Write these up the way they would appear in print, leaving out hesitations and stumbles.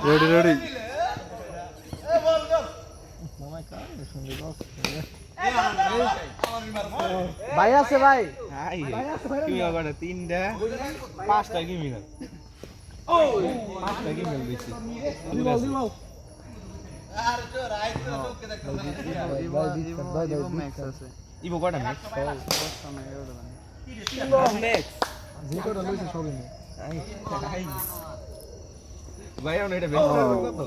ready ready ভাই আছে ভাই কি ব্যাপার তিনটা পাঁচটা কি মিলাল পাঁচটা কি মিল দিছি ইবো কটা ম্যাক্স ভাই আমরা এটা বেশ কত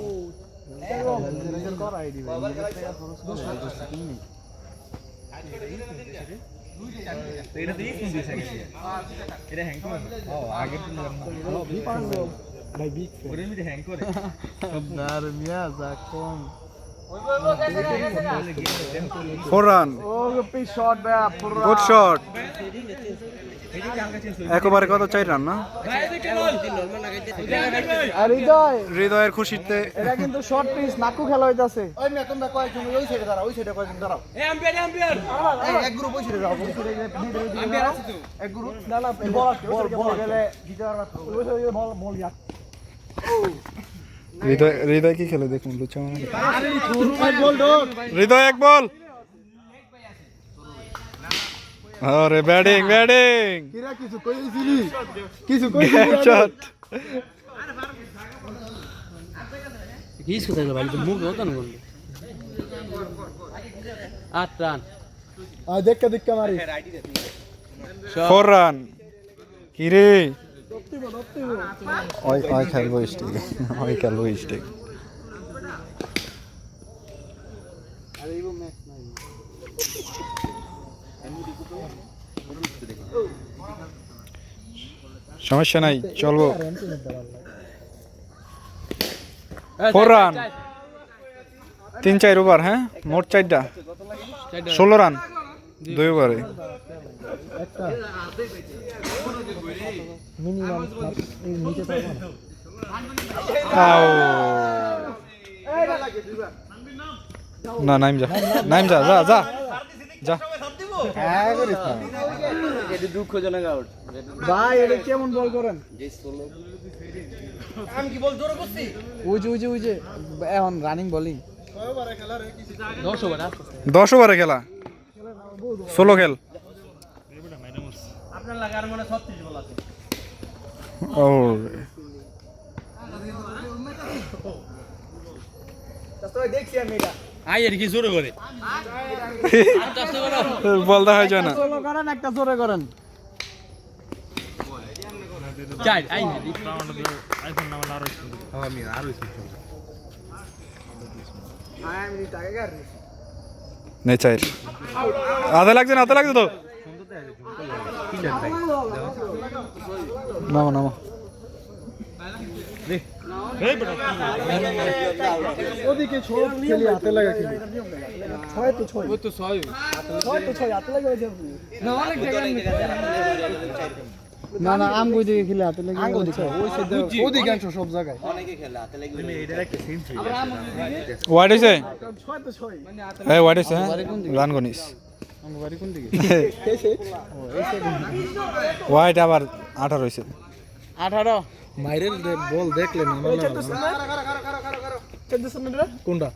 এটা দিয়ে কি দিছে এটা হ্যাং করে ও আগে তো ভাই বিগ ওরে মিতে হ্যাং করে আপনার মিয়া যাকম 4 রান ও পিচ শট ভাই পুরো গুড শট একবারে কত 4 রান না আর হৃদয় হৃদয়ের খুশিতে এটা কিন্তু শর্ট পিচ নাকু খেলা হইতাছে ওই মিয়া তোমরা কয়েকজন ওই সাইডে দাঁড়াও ওই সাইডে কয়েকজন দাঁড়াও আম্পায়ার এক গ্রুপ ওই সাইডে যাও আম্পায়ার আছে তো এক গ্রুপ না না বল গেলে দিতে পারবা ওই সাইডে বল ইয়া হৃদয় কি খেলে দেখুন লুচা মানে হৃদয় এক বল আরে ব্যাটিং ব্যাটিং কিরা কিছু কইছিলি কিছু কইছিলি শট কিস কোথায় গেল ভাই তো মুখ হতো না বললো 8 রান আ দেখকা দেখকা মারি 4 রান কি রে ওই খেলবো স্টিক ওই খেলবো স্টিক আরে ইবো ম্যাচ নাই সমস্যা নাই চলবো 4 রান 3-4 ওভার হ্যাঁ মোট 4টা 16 রান 2 ওভারে একটা মিনিমাম এই নিচে তো আও না নাইম যা যা যা যা হ্যাঁ করিস না এটা দুঃখজনক আউট ভাই এটা কেমন বল করেন আমি কি বল জোরে করছি ওই যে এখন রানিং বোলিং 10 ওভার 10 ওভারে খেলা 16 খেল আপনার লাগে আর মনে 36 বল আছে ও তো দেখছি আমি এটা আই এর কি জোরে করে বল দেখা যায় না সোলো করেন একটা জোরে করেন চাই আই না আইফোন নাম আর আমি আর আমি টাকা গার নে চাই আধা লাগছে তো নামো ওদিকে ছোট খেলি হাতে লাগা খেলি 6 তো 6 ও তো 6 হাতে লাগা না অনেক জায়গা না আমগো দিকে খেলে হাতে লাগা আমগো দিকে ওই সাইডে অধিকাংশ সব জায়গায় অনেকে খেলে হাতে লাগে এটার একটা সেন্স হোয়াট ইজ এ 6 তো 6 মানে এই হোয়াট ইজ রান গনিস আমগো বাড়ি কোন দিকে হোয়াইট আবার 18 হইছে 18 মাইরের বল দেখলেন আমার না কোনটা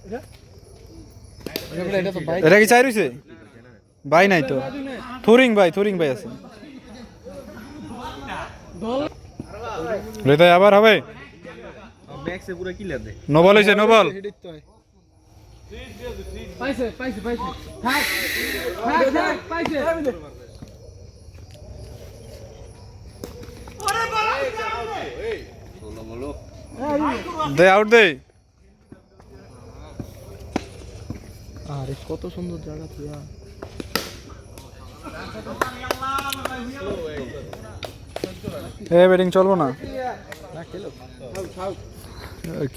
এটা তো ভাই এটা কি চাই রইছে ভাই নাই তো থুরিং ভাই আছে হৃদয় আবার হবে ম্যাক্সে পুরো ক্লিয়ার দে নো বল হইছে নো বল পাইছে থাক পাইছে দে আউট দে আরে কত সুন্দর জায়গা তুই এ ব্যাটিং চলবো না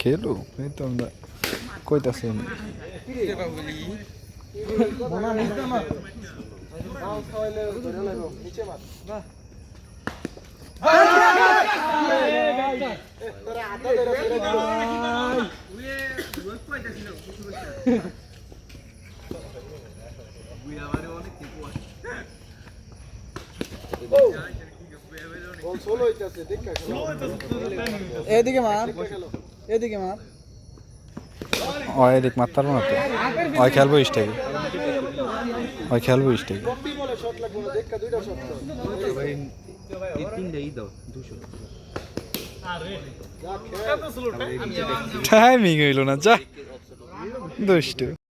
খেলো এই তো আমরা কইতাছি এদিকে মার এদিকে মার ওই এদিক মারতার না তো ওই খেলবো স্টেগে ওই খেলবো স্টেগে কপি বলে শট লাগবে না দেখা দুইটা শট এই তিনটাই দাও 200 টাইমিং হইল না যা দুষ্টু